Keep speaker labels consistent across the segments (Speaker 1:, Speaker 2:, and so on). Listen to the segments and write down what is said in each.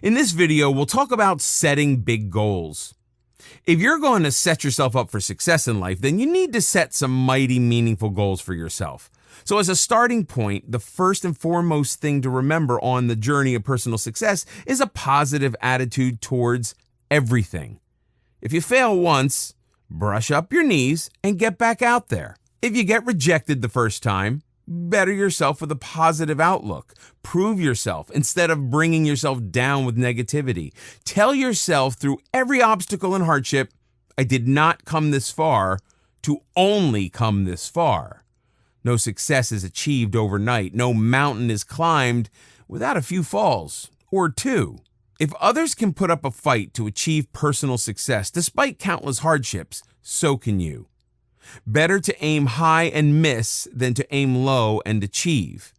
Speaker 1: In this video, we'll talk about setting big goals. If you're going to set yourself up for success in life, then you need to set some mighty meaningful goals for yourself. So as a starting point, the first and foremost thing to remember on the journey of personal success is a positive attitude towards everything. If you fail once, brush up your knees and get back out there. If you get rejected the first time, better yourself with a positive outlook. Prove yourself instead of bringing yourself down with negativity. Tell yourself through every obstacle and hardship, I did not come this far to only come this far. No success is achieved overnight. No mountain is climbed without a few falls, or two. If others can put up a fight to achieve personal success despite countless hardships, so can you. Better to aim high and miss than to aim low and achieve.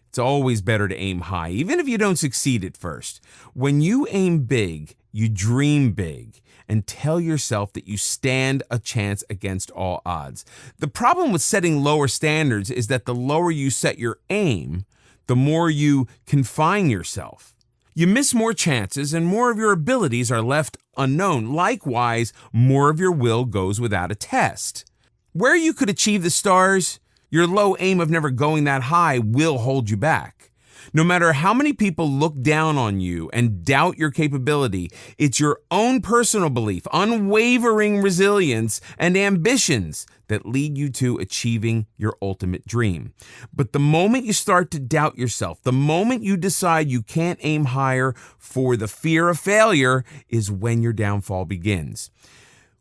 Speaker 1: It's always better to aim high, even if you don't succeed at first. When you aim big, you dream big, and tell yourself that you stand a chance against all odds. The problem with setting lower standards is that the lower you set your aim, the more you confine yourself. You miss more chances and more of your abilities are left unknown. Likewise, more of your will goes without a test. Where you could achieve the stars, your low aim of never going that high will hold you back. No matter how many people look down on you and doubt your capability, it's your own personal belief, unwavering resilience, and ambitions that lead you to achieving your ultimate dream. But the moment you start to doubt yourself, the moment you decide you can't aim higher for the fear of failure, is when your downfall begins.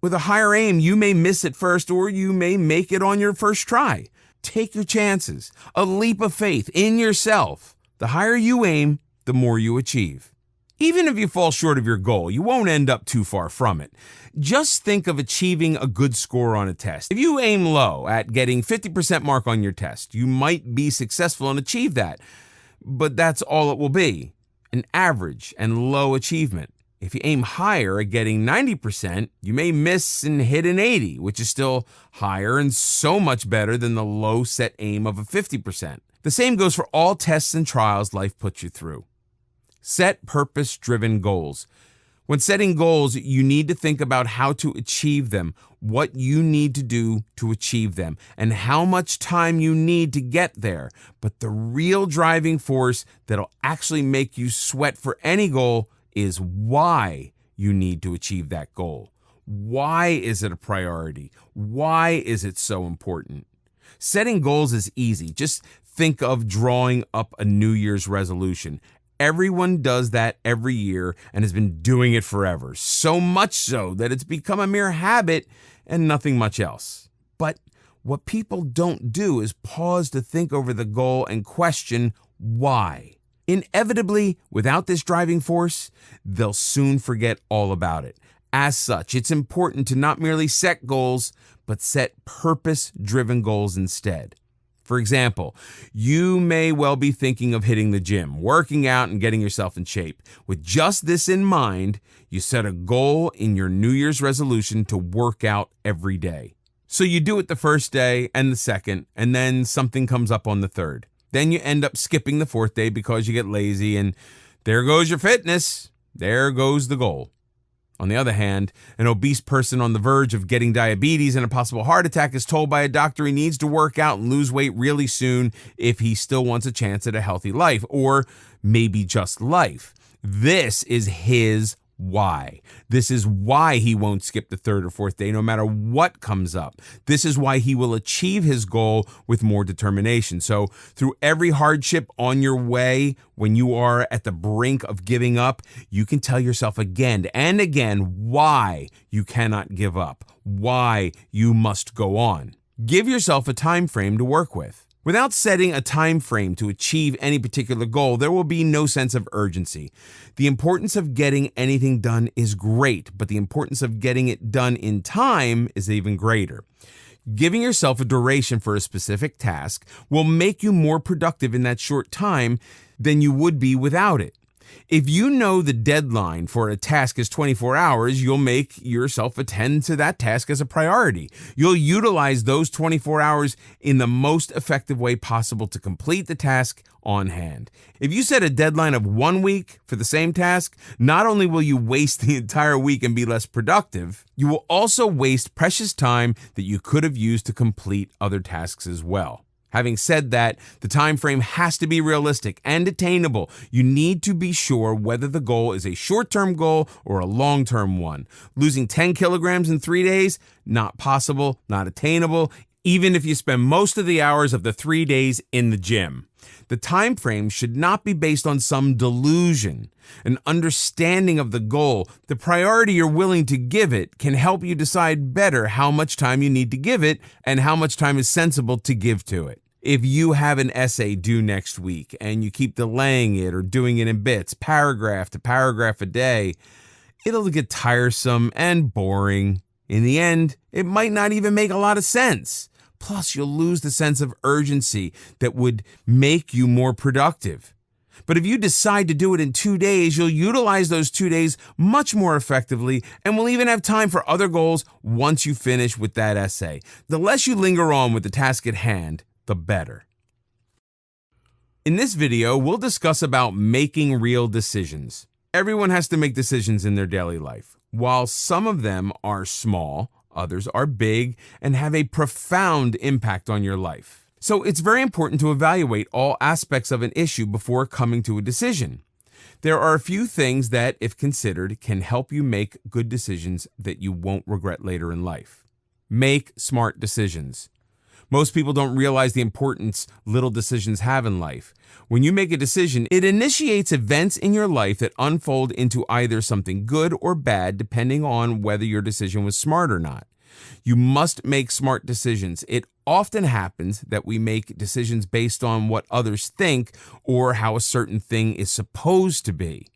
Speaker 1: With a higher aim, you may miss it first or you may make it on your first try. Take your chances, a leap of faith in yourself. The higher you aim, the more you achieve. Even if you fall short of your goal, you won't end up too far from it. Just think of achieving a good score on a test. If you aim low at getting 50% mark on your test, you might be successful and achieve that. But that's all it will be, an average and low achievement. If you aim higher at getting 90%, you may miss and hit an 80, which is still higher and so much better than the low set aim of a 50%. The same goes for all tests and trials life puts you through. Set purpose-driven goals. When setting goals, you need to think about how to achieve them, what you need to do to achieve them, and how much time you need to get there. But the real driving force that'll actually make you sweat for any goal is why you need to achieve that goal. Why is it a priority? Why is it so important? Setting goals is easy. Just think of drawing up a New Year's resolution. Everyone does that every year and has been doing it forever. So much so that it's become a mere habit and nothing much else. But what people don't do is pause to think over the goal and question why. Inevitably, without this driving force, they'll soon forget all about it. As such, it's important to not merely set goals, but set purpose-driven goals instead. For example, you may well be thinking of hitting the gym, working out, and getting yourself in shape. With just this in mind, you set a goal in your New Year's resolution to work out every day. So you do it the first day and the second, and then something comes up on the third. Then you end up skipping the fourth day because you get lazy, and there goes your fitness. There goes the goal. On the other hand, an obese person on the verge of getting diabetes and a possible heart attack is told by a doctor he needs to work out and lose weight really soon if he still wants a chance at a healthy life, or maybe just life. This is his why. This is why he won't skip the third or fourth day no matter what comes up. This is why he will achieve his goal with more determination. So through every hardship on your way, when you are at the brink of giving up, you can tell yourself again and again why you cannot give up, why you must go on. Give yourself a time frame to work with. Without setting a time frame to achieve any particular goal, there will be no sense of urgency. The importance of getting anything done is great, but the importance of getting it done in time is even greater. Giving yourself a duration for a specific task will make you more productive in that short time than you would be without it. If you know the deadline for a task is 24 hours, you'll make yourself attend to that task as a priority. You'll utilize those 24 hours in the most effective way possible to complete the task on hand. If you set a deadline of 1 week for the same task, not only will you waste the entire week and be less productive, you will also waste precious time that you could have used to complete other tasks as well. Having said that, the time frame has to be realistic and attainable. You need to be sure whether the goal is a short-term goal or a long-term one. Losing 10 kilograms in 3 days? Not possible, not attainable, even if you spend most of the hours of the 3 days in the gym. The time frame should not be based on some delusion. An understanding of the goal, the priority you're willing to give it, can help you decide better how much time you need to give it and how much time is sensible to give to it. If you have an essay due next week and you keep delaying it or doing it in bits, paragraph to paragraph a day, it'll get tiresome and boring. In the end, it might not even make a lot of sense. Plus, you'll lose the sense of urgency that would make you more productive. But if you decide to do it in 2 days, you'll utilize those 2 days much more effectively and will even have time for other goals once you finish with that essay. The less you linger on with the task at hand, the better. In this video, we'll discuss about making real decisions. Everyone has to make decisions in their daily life. While some of them are small, others are big and have a profound impact on your life. So it's very important to evaluate all aspects of an issue before coming to a decision. There are a few things that, if considered, can help you make good decisions that you won't regret later in life. Make smart decisions. Most people don't realize the importance little decisions have in life. When you make a decision, it initiates events in your life that unfold into either something good or bad, depending on whether your decision was smart or not. You must make smart decisions. It often happens that we make decisions based on what others think or how a certain thing is supposed to be.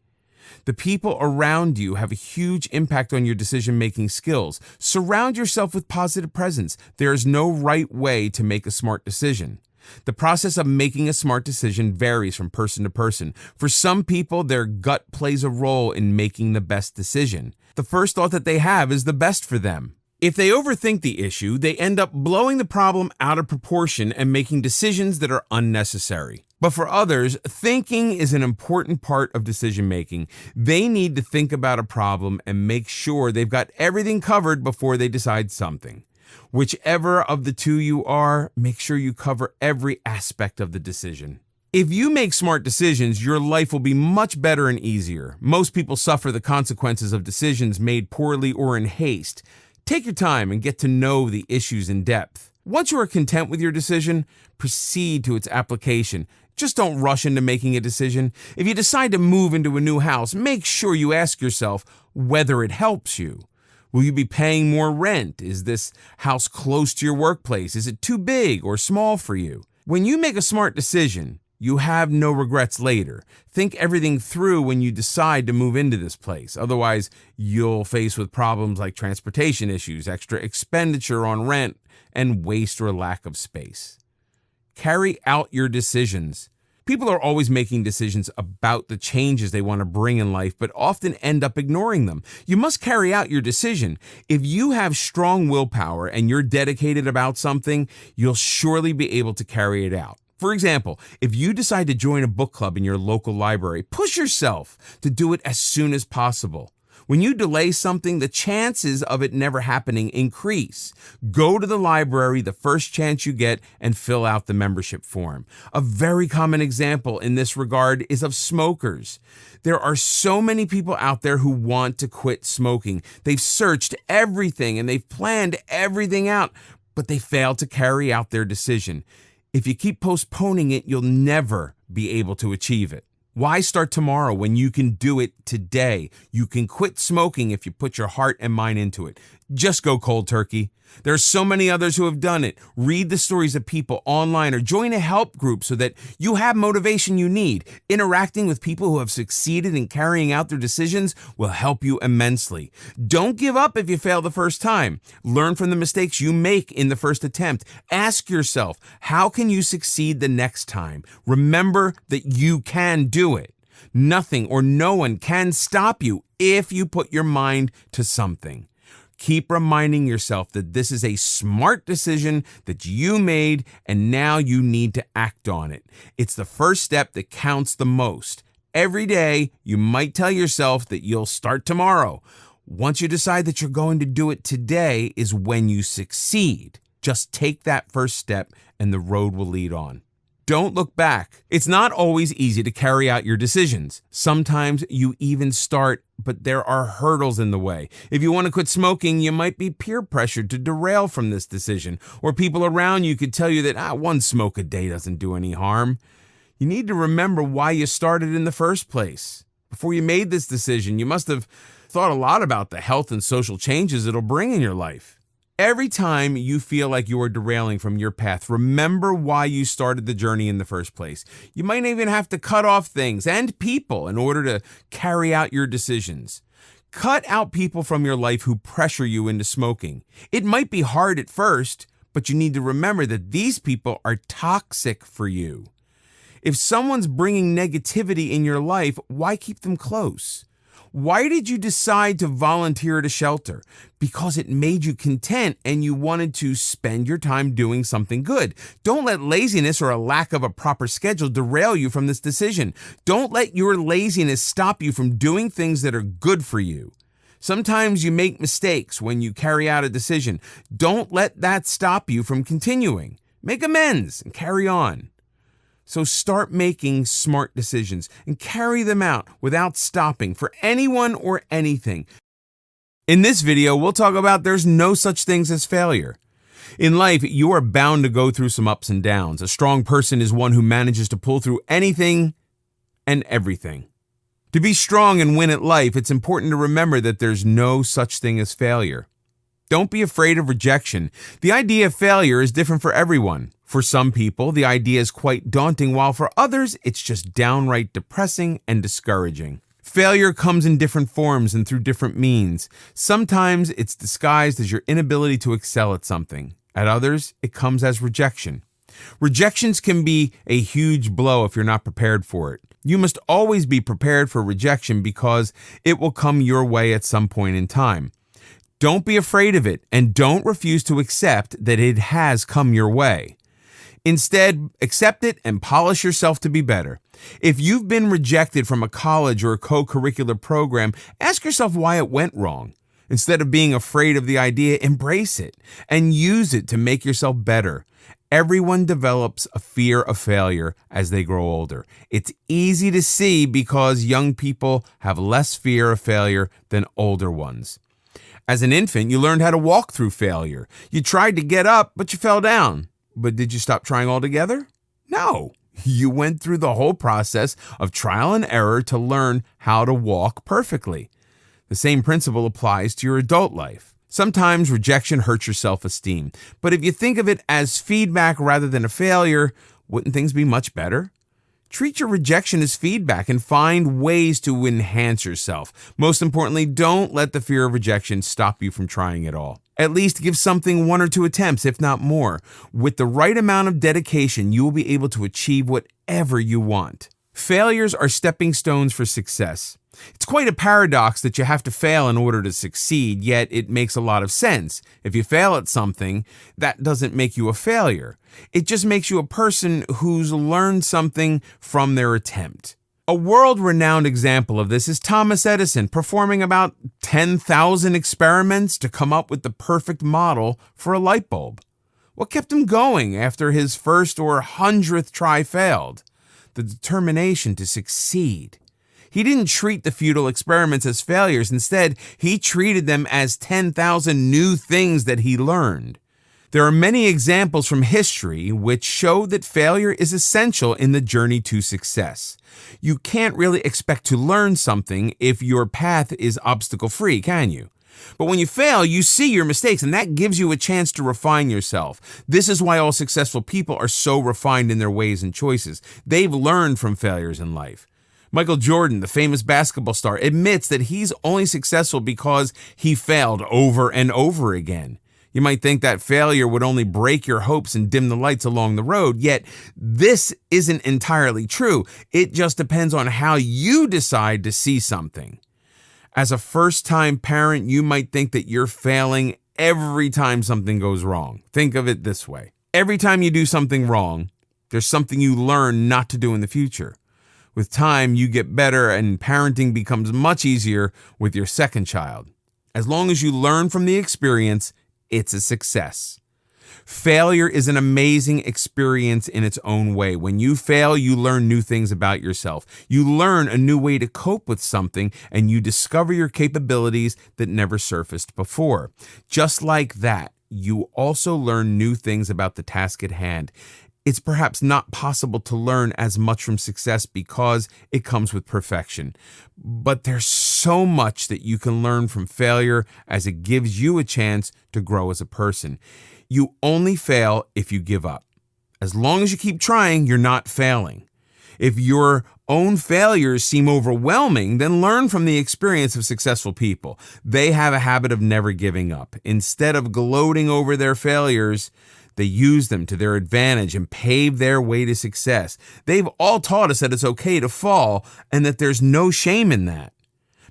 Speaker 1: The people around you have a huge impact on your decision-making skills. Surround yourself with positive presence. There is no right way to make a smart decision. The process of making a smart decision varies from person to person. For some people, their gut plays a role in making the best decision. The first thought that they have is the best for them. If they overthink the issue, they end up blowing the problem out of proportion and making decisions that are unnecessary. But for others, thinking is an important part of decision-making. They need to think about a problem and make sure they've got everything covered before they decide something. Whichever of the two you are, make sure you cover every aspect of the decision. If you make smart decisions, your life will be much better and easier. Most people suffer the consequences of decisions made poorly or in haste. Take your time and get to know the issues in depth. Once you are content with your decision, proceed to its application. Just don't rush into making a decision. If you decide to move into a new house, make sure you ask yourself whether it helps you. Will you be paying more rent? Is this house close to your workplace? Is it too big or small for you? When you make a smart decision, you have no regrets later. Think everything through when you decide to move into this place. Otherwise, you'll face with problems like transportation issues, extra expenditure on rent, and waste or lack of space. Carry out your decisions. People are always making decisions about the changes they want to bring in life, but often end up ignoring them. You must carry out your decision. If you have strong willpower and you're dedicated about something, you'll surely be able to carry it out. For example, if you decide to join a book club in your local library, push yourself to do it as soon as possible. When you delay something, the chances of it never happening increase. Go to the library the first chance you get and fill out the membership form. A very common example in this regard is of smokers. There are so many people out there who want to quit smoking. They've searched everything and they've planned everything out, but they fail to carry out their decision. If you keep postponing it, you'll never be able to achieve it. Why start tomorrow when you can do it today? You can quit smoking if you put your heart and mind into it. Just go cold turkey. There are so many others who have done it. Read the stories of people online or join a help group so that you have motivation you need. Interacting with people who have succeeded in carrying out their decisions will help you immensely. Don't give up if you fail the first time. Learn from the mistakes you make in the first attempt. Ask yourself, how can you succeed the next time? Remember that you can do it. Nothing or no one can stop you if you put your mind to something. Keep reminding yourself that this is a smart decision that you made and now you need to act on it. It's the first step that counts the most. Every day, you might tell yourself that you'll start tomorrow. Once you decide that you're going to do it today is when you succeed. Just take that first step and the road will lead on. Don't look back. It's not always easy to carry out your decisions. Sometimes you even start, but there are hurdles in the way. If you want to quit smoking, you might be peer pressured to derail from this decision, or people around you could tell you that one smoke a day doesn't do any harm. You need to remember why you started in the first place. Before you made this decision, you must have thought a lot about the health and social changes it'll bring in your life. Every time you feel like you are derailing from your path, remember why you started the journey in the first place. You might even have to cut off things and people in order to carry out your decisions. Cut out people from your life who pressure you into smoking. It might be hard at first, but you need to remember that these people are toxic for you. If someone's bringing negativity in your life, why keep them close? Why did you decide to volunteer at a shelter? Because it made you content and you wanted to spend your time doing something good. Don't let laziness or a lack of a proper schedule derail you from this decision. Don't let your laziness stop you from doing things that are good for you. Sometimes you make mistakes when you carry out a decision. Don't let that stop you from continuing. Make amends and carry on. So start making smart decisions and carry them out without stopping for anyone or anything. In this video, we'll talk about there's no such things as failure. In life, you are bound to go through some ups and downs. A strong person is one who manages to pull through anything and everything. To be strong and win at life, it's important to remember that there's no such thing as failure. Don't be afraid of rejection. The idea of failure is different for everyone. For some people, the idea is quite daunting, while for others, it's just downright depressing and discouraging. Failure comes in different forms and through different means. Sometimes it's disguised as your inability to excel at something. At others, it comes as rejection. Rejections can be a huge blow if you're not prepared for it. You must always be prepared for rejection because it will come your way at some point in time. Don't be afraid of it and don't refuse to accept that it has come your way. Instead, accept it and polish yourself to be better. If you've been rejected from a college or a co-curricular program, ask yourself why it went wrong. Instead of being afraid of the idea, embrace it and use it to make yourself better. Everyone develops a fear of failure as they grow older. It's easy to see because young people have less fear of failure than older ones. As an infant, you learned how to walk through failure. You tried to get up, but you fell down. But did you stop trying altogether? No. You went through the whole process of trial and error to learn how to walk perfectly. The same principle applies to your adult life. Sometimes rejection hurts your self-esteem, but if you think of it as feedback rather than a failure, wouldn't things be much better? Treat your rejection as feedback and find ways to enhance yourself. Most importantly, don't let the fear of rejection stop you from trying at all. At least give something 1 or 2 attempts, if not more. With the right amount of dedication, you will be able to achieve whatever you want. Failures are stepping stones for success. It's quite a paradox that you have to fail in order to succeed, yet it makes a lot of sense. If you fail at something, that doesn't make you a failure. It just makes you a person who's learned something from their attempt. A world-renowned example of this is Thomas Edison performing about 10,000 experiments to come up with the perfect model for a light bulb. What kept him going after his first or 100th try failed? The determination to succeed. He didn't treat the futile experiments as failures. Instead, he treated them as 10,000 new things that he learned. There are many examples from history which show that failure is essential in the journey to success. You can't really expect to learn something if your path is obstacle-free, can you? But when you fail, you see your mistakes, and that gives you a chance to refine yourself. This is why all successful people are so refined in their ways and choices. They've learned from failures in life. Michael Jordan, the famous basketball star, admits that he's only successful because he failed over and over again. You might think that failure would only break your hopes and dim the lights along the road, yet this isn't entirely true. It just depends on how you decide to see something. As a first-time parent, you might think that you're failing every time something goes wrong. Think of it this way. Every time you do something wrong, there's something you learn not to do in the future. With time, you get better and parenting becomes much easier with your second child. As long as you learn from the experience, it's a success. Failure is an amazing experience in its own way. When you fail, you learn new things about yourself. You learn a new way to cope with something, and you discover your capabilities that never surfaced before. Just like that, you also learn new things about the task at hand. It's perhaps not possible to learn as much from success because it comes with perfection. But there's so much that you can learn from failure as it gives you a chance to grow as a person. You only fail if you give up. As long as you keep trying, you're not failing. If your own failures seem overwhelming, then learn from the experience of successful people. They have a habit of never giving up. Instead of gloating over their failures, they use them to their advantage and pave their way to success. They've all taught us that it's okay to fall and that there's no shame in that.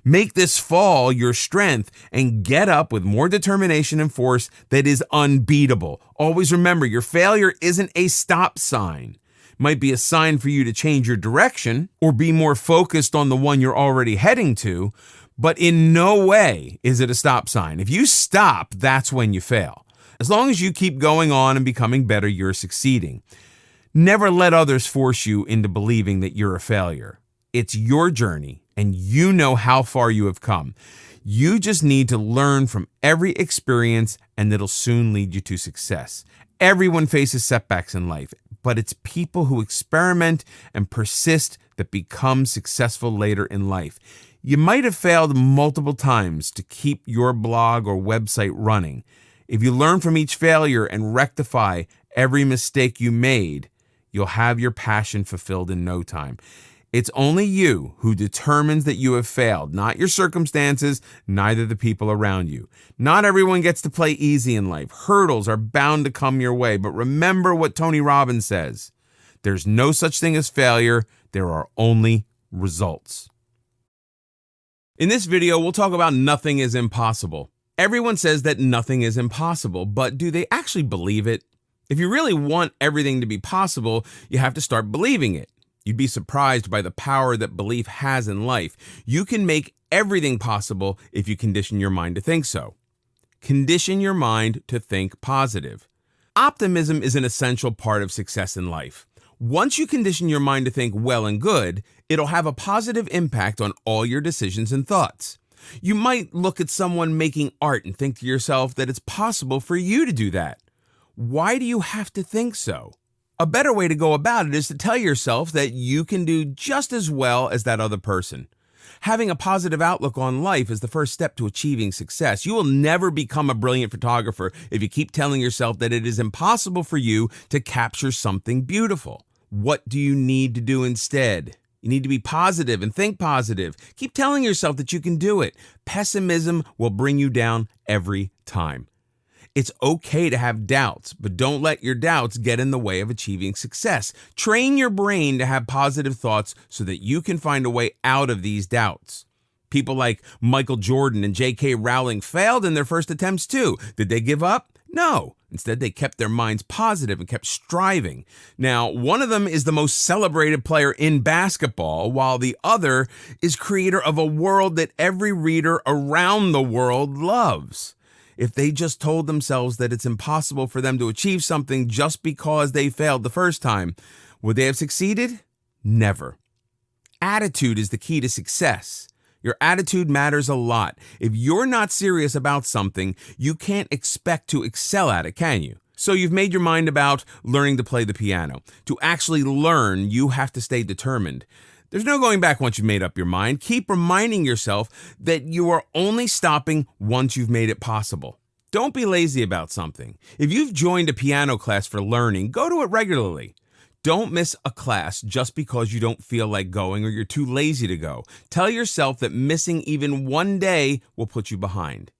Speaker 1: Make this fall your strength and get up with more determination and force that is unbeatable. Always remember, your failure isn't a stop sign. It might be a sign for you to change your direction or be more focused on the one you're already heading to, but in no way is it a stop sign. If you stop, that's when you fail. As long as you keep going on and becoming better, you're succeeding. Never let others force you into believing that you're a failure. It's your journey, and you know how far you have come. You just need to learn from every experience, and it'll soon lead you to success. Everyone faces setbacks in life, but it's people who experiment and persist that become successful later in life. You might have failed multiple times to keep your blog or website running. If you learn from each failure and rectify every mistake you made, you'll have your passion fulfilled in no time. It's only you who determines that you have failed, not your circumstances, neither the people around you. Not everyone gets to play easy in life. Hurdles are bound to come your way, but remember what Tony Robbins says. There's no such thing as failure. There are only results. In this video, we'll talk about nothing is impossible. Everyone says that nothing is impossible, but do they actually believe it? If you really want everything to be possible, you have to start believing it. You'd be surprised by the power that belief has in life. You can make everything possible if you condition your mind to think so. Condition your mind to think positive. Optimism is an essential part of success in life. Once you condition your mind to think well and good, it'll have a positive impact on all your decisions and thoughts. You might look at someone making art and think to yourself that it's possible for you to do that. Why do you have to think so? A better way to go about it is to tell yourself that you can do just as well as that other person. Having a positive outlook on life is the first step to achieving success. You will never become a brilliant photographer if you keep telling yourself that it is impossible for you to capture something beautiful. What do you need to do instead? You need to be positive and think positive. Keep telling yourself that you can do it. Pessimism will bring you down every time. It's okay to have doubts, but don't let your doubts get in the way of achieving success. Train your brain to have positive thoughts so that you can find a way out of these doubts. People like Michael Jordan and J.K. Rowling failed in their first attempts too. Did they give up? No. Instead, they kept their minds positive and kept striving. Now, one of them is the most celebrated player in basketball, while the other is creator of a world that every reader around the world loves. If they just told themselves that it's impossible for them to achieve something just because they failed the first time, would they have succeeded? Never. Attitude is the key to success. Your attitude matters a lot. If you're not serious about something, you can't expect to excel at it, can you? So you've made your mind about learning to play the piano. To actually learn, you have to stay determined. There's no going back once you've made up your mind. Keep reminding yourself that you are only stopping once you've made it possible. Don't be lazy about something. If you've joined a piano class for learning, go to it regularly. Don't miss a class just because you don't feel like going or you're too lazy to go. Tell yourself that missing even one day will put you behind.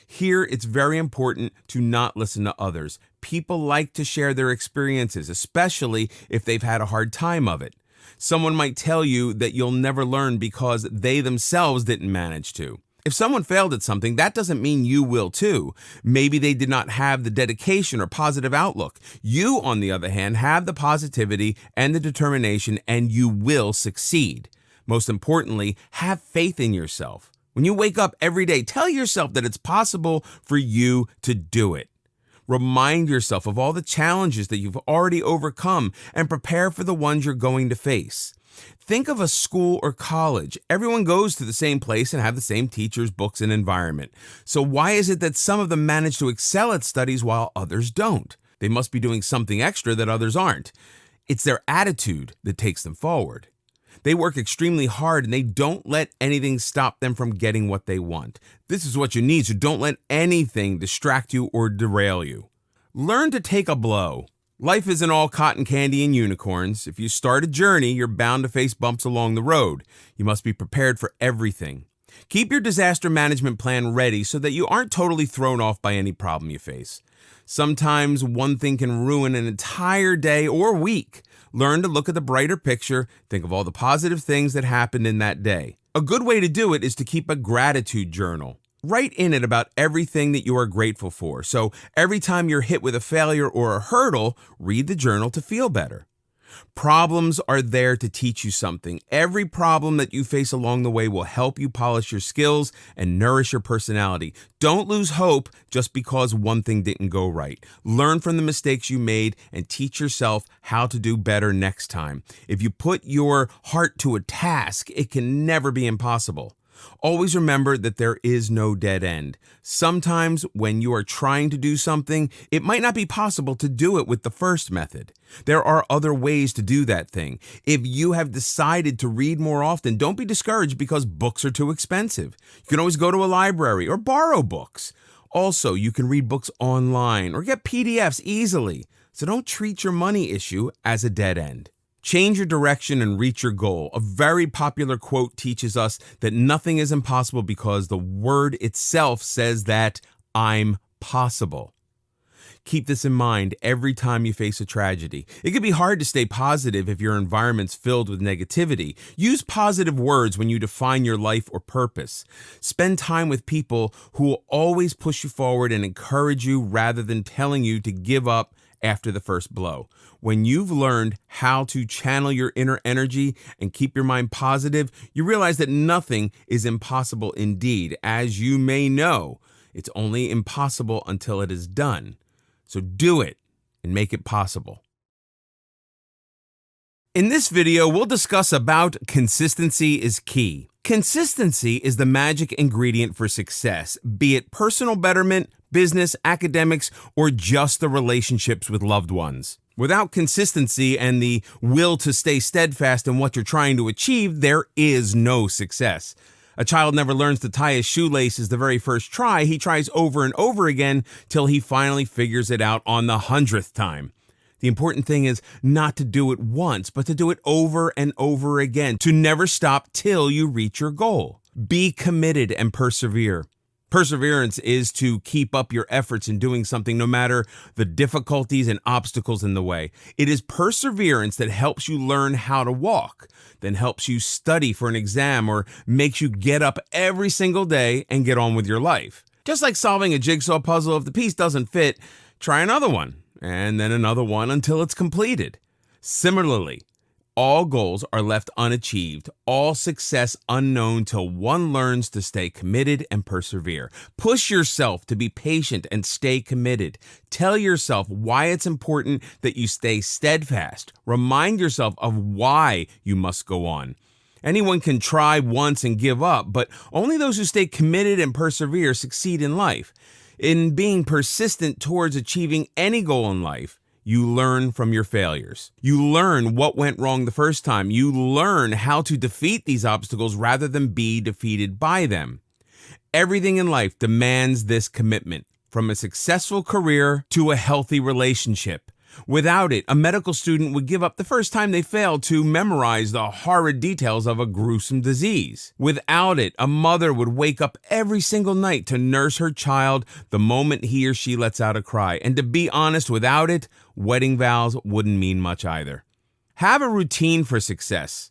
Speaker 1: Here, it's very important to not listen to others. People like to share their experiences, especially if they've had a hard time of it. Someone might tell you that you'll never learn because they themselves didn't manage to. If someone failed at something, that doesn't mean you will too. Maybe they did not have the dedication or positive outlook. You, on the other hand, have the positivity and the determination, and you will succeed. Most importantly, have faith in yourself. When you wake up every day, tell yourself that it's possible for you to do it. Remind yourself of all the challenges that you've already overcome and prepare for the ones you're going to face. Think of a school or college. Everyone goes to the same place and have the same teachers, books, and environment. So why is it that some of them manage to excel at studies while others don't? They must be doing something extra that others aren't. It's their attitude that takes them forward. They work extremely hard and they don't let anything stop them from getting what they want. This is what you need, so don't let anything distract you or derail you. Learn to take a blow. Life isn't all cotton candy and unicorns. If you start a journey, you're bound to face bumps along the road. You must be prepared for everything. Keep your disaster management plan ready so that you aren't totally thrown off by any problem you face. Sometimes one thing can ruin an entire day or week. Learn to look at the brighter picture. Think of all the positive things that happened in that day. A good way to do it is to keep a gratitude journal. Write in it about everything that you are grateful for. So every time you're hit with a failure or a hurdle, read the journal to feel better. Problems are there to teach you something. Every problem that you face along the way will help you polish your skills and nourish your personality. Don't lose hope just because one thing didn't go right. Learn from the mistakes you made and teach yourself how to do better next time. If you put your heart to a task, it can never be impossible. Always remember that there is no dead end. Sometimes when you are trying to do something, it might not be possible to do it with the first method. There are other ways to do that thing. If you have decided to read more often, don't be discouraged because books are too expensive. You can always go to a library or borrow books. Also, you can read books online or get PDFs easily. So don't treat your money issue as a dead end. Change your direction and reach your goal. A very popular quote teaches us that nothing is impossible because the word itself says that I'm possible. Keep this in mind every time you face a tragedy. It can be hard to stay positive if your environment's filled with negativity. Use positive words when you define your life or purpose. Spend time with people who will always push you forward and encourage you rather than telling you to give up after the first blow. When you've learned how to channel your inner energy and keep your mind positive, you realize that nothing is impossible indeed. As you may know, it's only impossible until it is done. So do it and make it possible. In this video, we'll discuss about consistency is key. Consistency is the magic ingredient for success, be it personal betterment, business, academics, or just the relationships with loved ones. Without consistency and the will to stay steadfast in what you're trying to achieve, there is no success. A child never learns to tie his shoelaces the very first try. He tries over and over again till he finally figures it out on the 100th time. The important thing is not to do it once, but to do it over and over again, to never stop till you reach your goal. Be committed and persevere. Perseverance is to keep up your efforts in doing something no matter the difficulties and obstacles in the way. It is perseverance that helps you learn how to walk, then helps you study for an exam, or makes you get up every single day and get on with your life. Just like solving a jigsaw puzzle, if the piece doesn't fit, try another one, and then another one until it's completed. Similarly, all goals are left unachieved, all success unknown till one learns to stay committed and persevere. Push yourself to be patient and stay committed. Tell yourself why it's important that you stay steadfast. Remind yourself of why you must go on. Anyone can try once and give up, but only those who stay committed and persevere succeed in life. In being persistent towards achieving any goal in life, you learn from your failures. You learn what went wrong the first time. You learn how to defeat these obstacles rather than be defeated by them. Everything in life demands this commitment, from a successful career to a healthy relationship. Without it, a medical student would give up the first time they failed to memorize the horrid details of a gruesome disease. Without it, a mother would wake up every single night to nurse her child the moment he or she lets out a cry. And to be honest, without it, wedding vows wouldn't mean much either. Have a routine for success.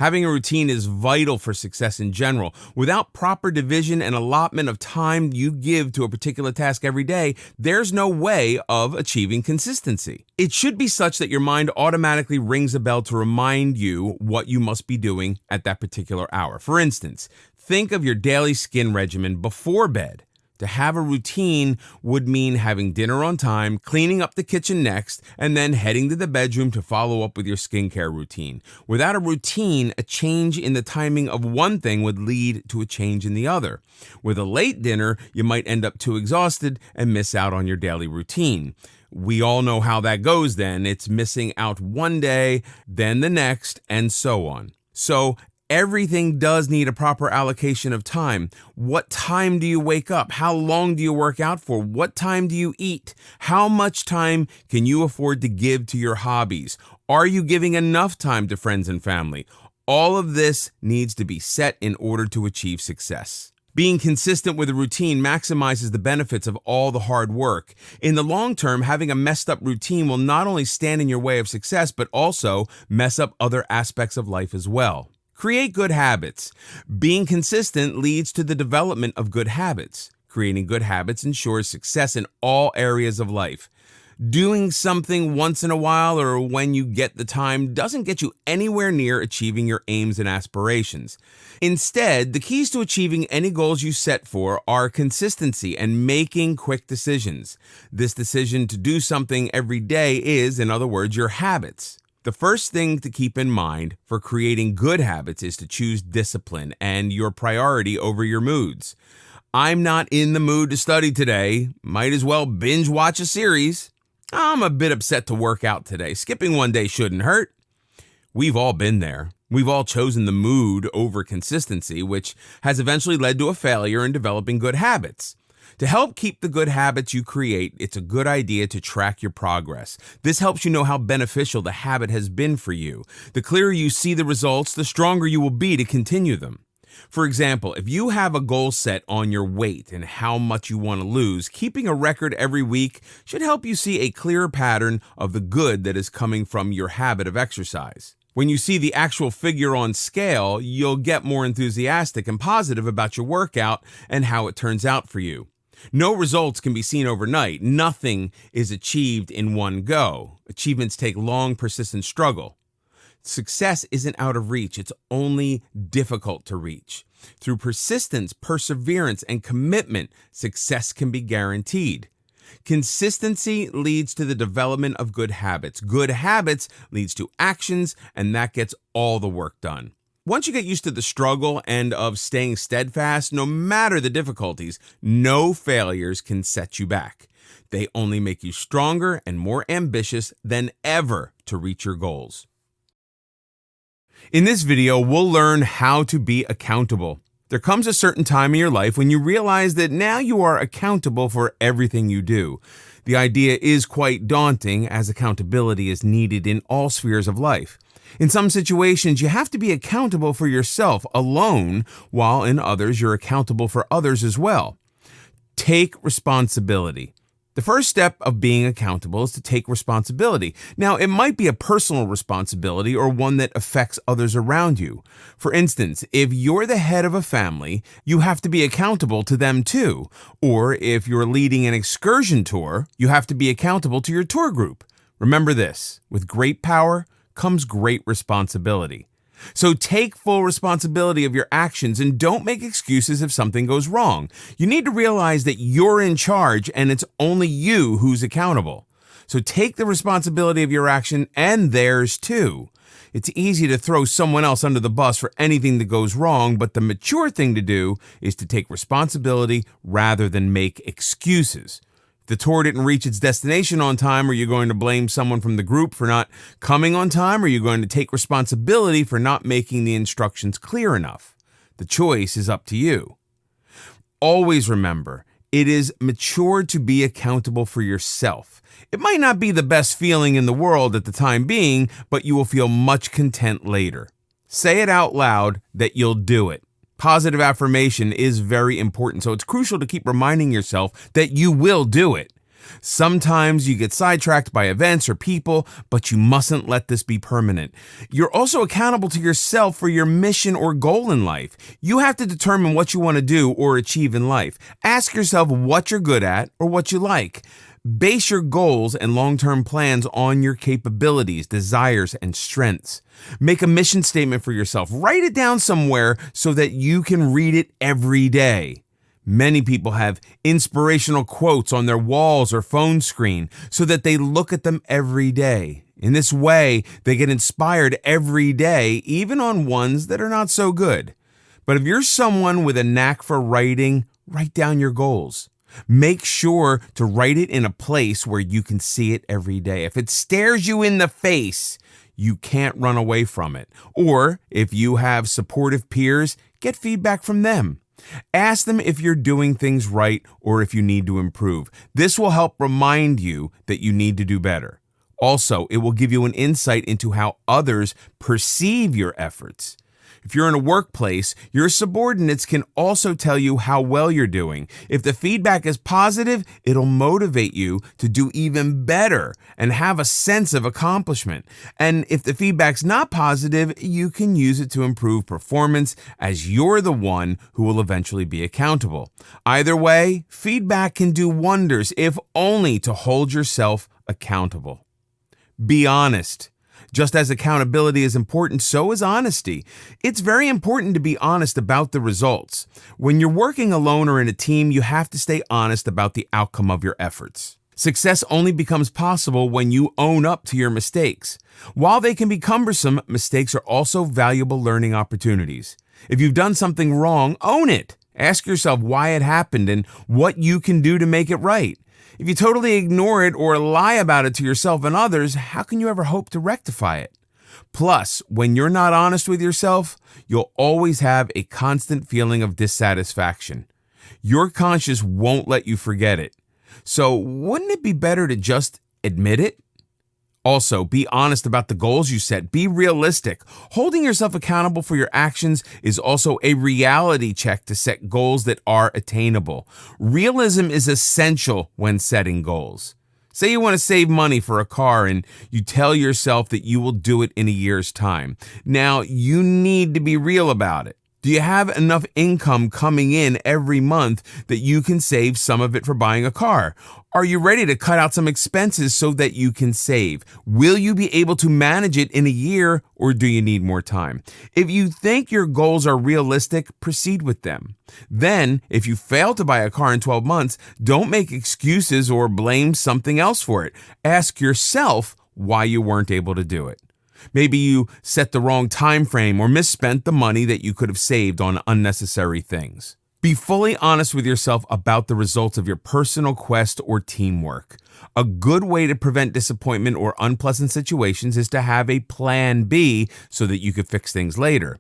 Speaker 1: Having a routine is vital for success in general. Without proper division and allotment of time you give to a particular task every day, there's no way of achieving consistency. It should be such that your mind automatically rings a bell to remind you what you must be doing at that particular hour. For instance, think of your daily skin regimen before bed. To have a routine would mean having dinner on time, cleaning up the kitchen next, and then heading to the bedroom to follow up with your skincare routine. Without a routine, a change in the timing of one thing would lead to a change in the other. With a late dinner, you might end up too exhausted and miss out on your daily routine. We all know how that goes then. It's missing out one day, then the next, and so on. So, everything does need a proper allocation of time. What time do you wake up? How long do you work out for? What time do you eat? How much time can you afford to give to your hobbies? Are you giving enough time to friends and family? All of this needs to be set in order to achieve success. Being consistent with a routine maximizes the benefits of all the hard work. In the long term, having a messed up routine will not only stand in your way of success, but also mess up other aspects of life as well. Create good habits. Being consistent leads to the development of good habits. Creating good habits ensures success in all areas of life. Doing something once in a while or when you get the time doesn't get you anywhere near achieving your aims and aspirations. Instead, the keys to achieving any goals you set for are consistency and making quick decisions. This decision to do something every day is, in other words, your habits. The first thing to keep in mind for creating good habits is to choose discipline and your priority over your moods. I'm not in the mood to study today. Might as well binge watch a series. I'm a bit upset to work out today. Skipping one day shouldn't hurt. We've all been there. We've all chosen the mood over consistency, which has eventually led to a failure in developing good habits. To help keep the good habits you create, it's a good idea to track your progress. This helps you know how beneficial the habit has been for you. The clearer you see the results, the stronger you will be to continue them. For example, if you have a goal set on your weight and how much you want to lose, keeping a record every week should help you see a clearer pattern of the good that is coming from your habit of exercise. When you see the actual figure on scale, you'll get more enthusiastic and positive about your workout and how it turns out for you. No results can be seen overnight. Nothing is achieved in one go. Achievements take long, persistent struggle. Success isn't out of reach. It's only difficult to reach. Through persistence, perseverance, and commitment, success can be guaranteed. Consistency leads to the development of good habits. Good habits leads to actions, and that gets all the work done. Once you get used to the struggle and of staying steadfast, no matter the difficulties, no failures can set you back. They only make you stronger and more ambitious than ever to reach your goals. In this video, we'll learn how to be accountable. There comes a certain time in your life when you realize that now you are accountable for everything you do. The idea is quite daunting, as accountability is needed in all spheres of life. In some situations, you have to be accountable for yourself alone, while in others, you're accountable for others as well. Take responsibility. The first step of being accountable is to take responsibility. Now, it might be a personal responsibility or one that affects others around you. For instance, if you're the head of a family, you have to be accountable to them too. Or if you're leading an excursion tour, you have to be accountable to your tour group. Remember this, with great power comes great responsibility. So take full responsibility of your actions and don't make excuses if something goes wrong. You need to realize that you're in charge and it's only you who's accountable. So take the responsibility of your action and theirs too. It's easy to throw someone else under the bus for anything that goes wrong, but the mature thing to do is to take responsibility rather than make excuses. The tour didn't reach its destination on time, are you going to blame someone from the group for not coming on time? Or are you going to take responsibility for not making the instructions clear enough? The choice is up to you. Always remember, It is mature to be accountable for yourself. It might not be the best feeling in the world at the time being, but you will feel much content later. Say it out loud that you'll do it. Positive affirmation is very important, so it's crucial to keep reminding yourself that you will do it. Sometimes you get sidetracked by events or people, but you mustn't let this be permanent. You're also accountable to yourself for your mission or goal in life. You have to determine what you want to do or achieve in life. Ask yourself what you're good at or what you like. Base your goals and long-term plans on your capabilities, desires, and strengths. Make a mission statement for yourself. Write it down somewhere so that you can read it every day. Many people have inspirational quotes on their walls or phone screen so that they look at them every day. In this way, they get inspired every day, even on ones that are not so good. But if you're someone with a knack for writing, write down your goals. Make sure to write it in a place where you can see it every day. If it stares you in the face, you can't run away from it. Or if you have supportive peers, get feedback from them. Ask them if you're doing things right or if you need to improve. This will help remind you that you need to do better. Also, it will give you an insight into how others perceive your efforts. If you're in a workplace, your subordinates can also tell you how well you're doing. If the feedback is positive, it'll motivate you to do even better and have a sense of accomplishment. And if the feedback's not positive, you can use it to improve performance, as you're the one who will eventually be accountable. Either way, feedback can do wonders, if only to hold yourself accountable. Be honest. Just as accountability is important, so is honesty. It's very important to be honest about the results. When you're working alone or in a team, you have to stay honest about the outcome of your efforts. Success only becomes possible when you own up to your mistakes. While they can be cumbersome, mistakes are also valuable learning opportunities. If you've done something wrong, own it. Ask yourself why it happened and what you can do to make it right. If you totally ignore it or lie about it to yourself and others, how can you ever hope to rectify it? Plus, when you're not honest with yourself, you'll always have a constant feeling of dissatisfaction. Your conscience won't let you forget it. So, wouldn't it be better to just admit it? Also, be honest about the goals you set. Be realistic. Holding yourself accountable for your actions is also a reality check to set goals that are attainable. Realism is essential when setting goals. Say you want to save money for a car and you tell yourself that you will do it in a year's time. Now, you need to be real about it. Do you have enough income coming in every month that you can save some of it for buying a car? Are you ready to cut out some expenses so that you can save? Will you be able to manage it in a year, or do you need more time? If you think your goals are realistic, proceed with them. Then, if you fail to buy a car in 12 months, don't make excuses or blame something else for it. Ask yourself why you weren't able to do it. Maybe you set the wrong time frame or misspent the money that you could have saved on unnecessary things. Be fully honest with yourself about the results of your personal quest or teamwork. A good way to prevent disappointment or unpleasant situations is to have a plan B so that you could fix things later.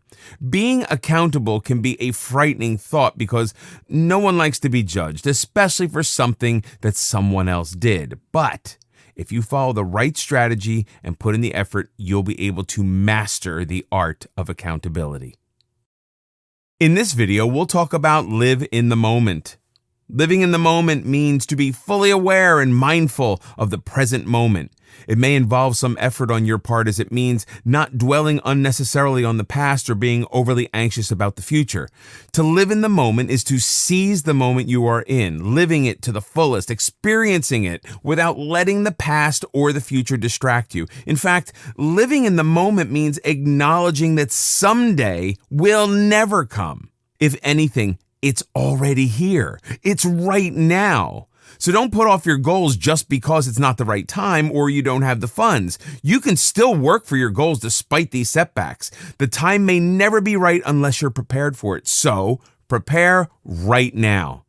Speaker 1: Being accountable can be a frightening thought because no one likes to be judged, especially for something that someone else did. But if you follow the right strategy and put in the effort, you'll be able to master the art of accountability. In this video, we'll talk about live in the moment. Living in the moment means to be fully aware and mindful of the present moment. It may involve some effort on your part, as it means not dwelling unnecessarily on the past or being overly anxious about the future. To live in the moment is to seize the moment you are in, living it to the fullest, experiencing it without letting the past or the future distract you. In fact, living in the moment means acknowledging that someday will never come. If anything, it's already here. It's right now. So don't put off your goals just because it's not the right time or you don't have the funds. You can still work for your goals despite these setbacks. The time may never be right unless you're prepared for it. So prepare right now.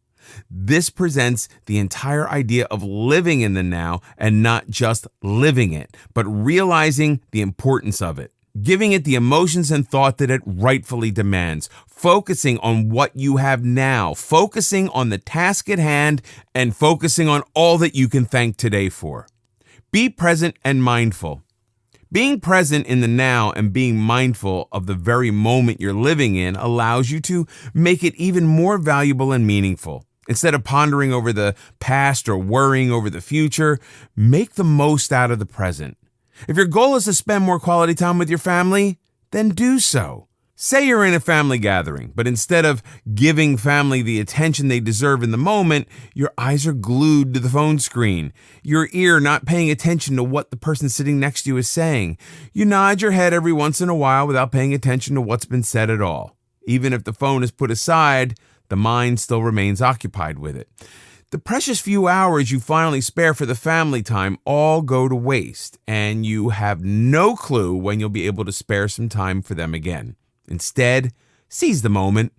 Speaker 1: This presents the entire idea of living in the now and not just living it, but realizing the importance of it, giving it the emotions and thought that it rightfully demands, focusing on what you have now, focusing on the task at hand, and focusing on all that you can thank today for. Be present and mindful. Being present in the now and being mindful of the very moment you're living in allows you to make it even more valuable and meaningful. Instead of pondering over the past or worrying over the future, make the most out of the present. If your goal is to spend more quality time with your family, then do so. Say you're in a family gathering, but instead of giving family the attention they deserve in the moment, your eyes are glued to the phone screen, your ear not paying attention to what the person sitting next to you is saying. You nod your head every once in a while without paying attention to what's been said at all. Even if the phone is put aside, the mind still remains occupied with it. The precious few hours you finally spare for the family time all go to waste, and you have no clue when you'll be able to spare some time for them again. Instead, seize the moment,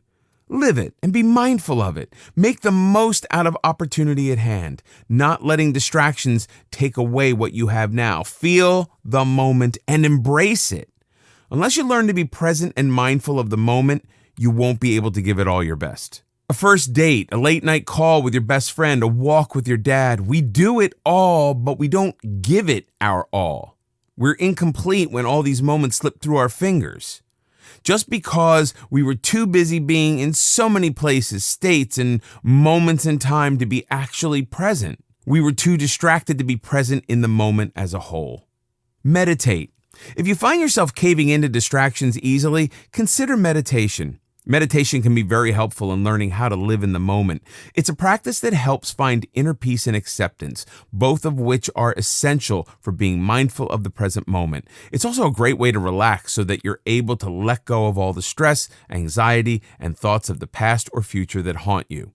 Speaker 1: live it, and be mindful of it. Make the most out of opportunity at hand, not letting distractions take away what you have now. Feel the moment and embrace it. Unless you learn to be present and mindful of the moment, you won't be able to give it all your best. A first date, a late night call with your best friend, a walk with your dad. We do it all, but we don't give it our all. We're incomplete when all these moments slip through our fingers. Just because we were too busy being in so many places, states, and moments in time to be actually present. We were too distracted to be present in the moment as a whole. Meditate. If you find yourself caving into distractions easily, consider meditation. Meditation can be very helpful in learning how to live in the moment. It's a practice that helps find inner peace and acceptance, both of which are essential for being mindful of the present moment. It's also a great way to relax so that you're able to let go of all the stress, anxiety, and thoughts of the past or future that haunt you.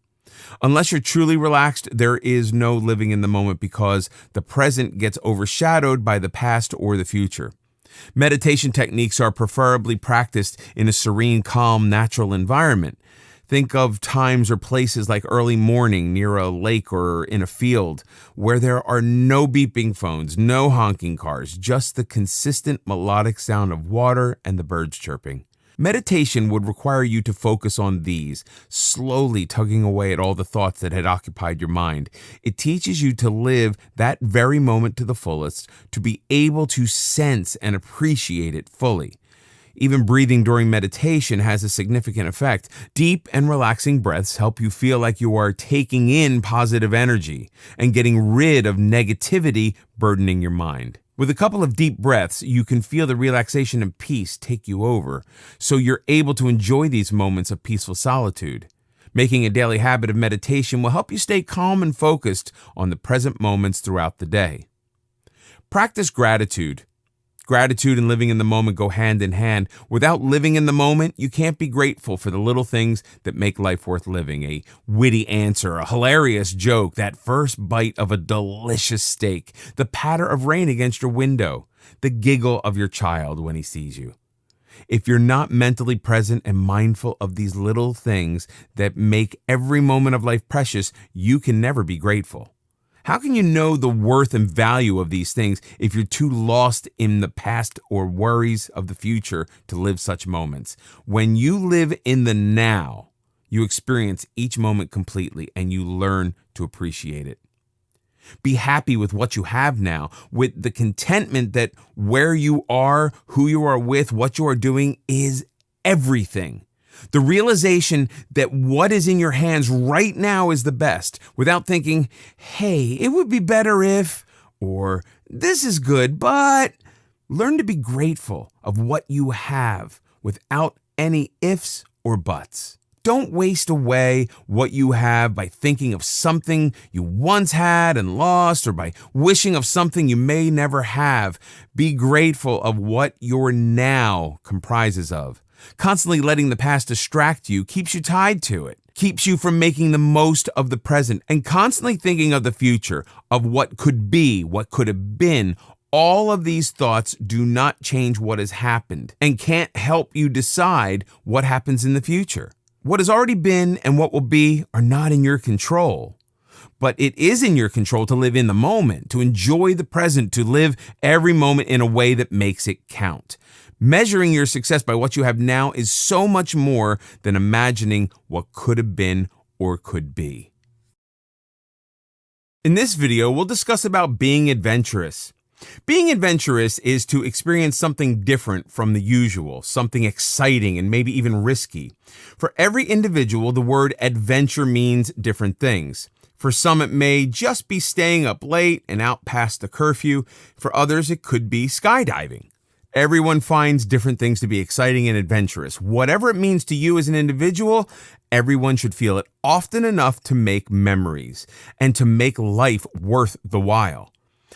Speaker 1: Unless you're truly relaxed, there is no living in the moment because the present gets overshadowed by the past or the future. Meditation techniques are preferably practiced in a serene, calm, natural environment. Think of times or places like early morning near a lake or in a field where there are no beeping phones, no honking cars, just the consistent melodic sound of water and the birds chirping. Meditation would require you to focus on these, slowly tugging away at all the thoughts that had occupied your mind. It teaches you to live that very moment to the fullest, to be able to sense and appreciate it fully. Even breathing during meditation has a significant effect. Deep and relaxing breaths help you feel like you are taking in positive energy and getting rid of negativity burdening your mind. With a couple of deep breaths, you can feel the relaxation and peace take you over, so you're able to enjoy these moments of peaceful solitude. Making a daily habit of meditation will help you stay calm and focused on the present moments throughout the day. Practice gratitude. Gratitude and living in the moment go hand in hand. Without living in the moment, you can't be grateful for the little things that make life worth living. A witty answer, a hilarious joke, that first bite of a delicious steak, the patter of rain against your window, the giggle of your child when he sees you. If you're not mentally present and mindful of these little things that make every moment of life precious, you can never be grateful. How can you know the worth and value of these things if you're too lost in the past or worries of the future to live such moments? When you live in the now, you experience each moment completely and you learn to appreciate it. Be happy with what you have now, with the contentment that where you are, who you are with, what you are doing is everything. The realization that what is in your hands right now is the best, without thinking, hey, it would be better if, or this is good, but learn to be grateful of what you have without any ifs or buts. Don't waste away what you have by thinking of something you once had and lost, or by wishing of something you may never have. Be grateful of what your now comprises of. Constantly letting the past distract you keeps you tied to it, keeps you from making the most of the present, and constantly thinking of the future, of what could be, what could have been. All of these thoughts do not change what has happened and can't help you decide what happens in the future. What has already been and what will be are not in your control. But it is in your control to live in the moment, to enjoy the present, to live every moment in a way that makes it count. Measuring your success by what you have now is so much more than imagining what could have been or could be. In this video, we'll discuss about being adventurous. Being adventurous is to experience something different from the usual, something exciting and maybe even risky. For every individual, the word adventure means different things. For some, it may just be staying up late and out past the curfew. For others, it could be skydiving. Everyone finds different things to be exciting and adventurous. Whatever it means to you as an individual, everyone should feel it often enough to make memories and to make life worth the while.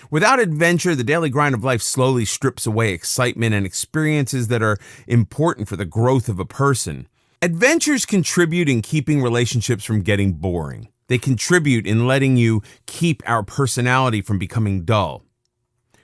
Speaker 1: Without adventure, the daily grind of life slowly strips away excitement and experiences that are important for the growth of a person. Adventures contribute in keeping relationships from getting boring. They contribute in letting you keep our personality from becoming dull.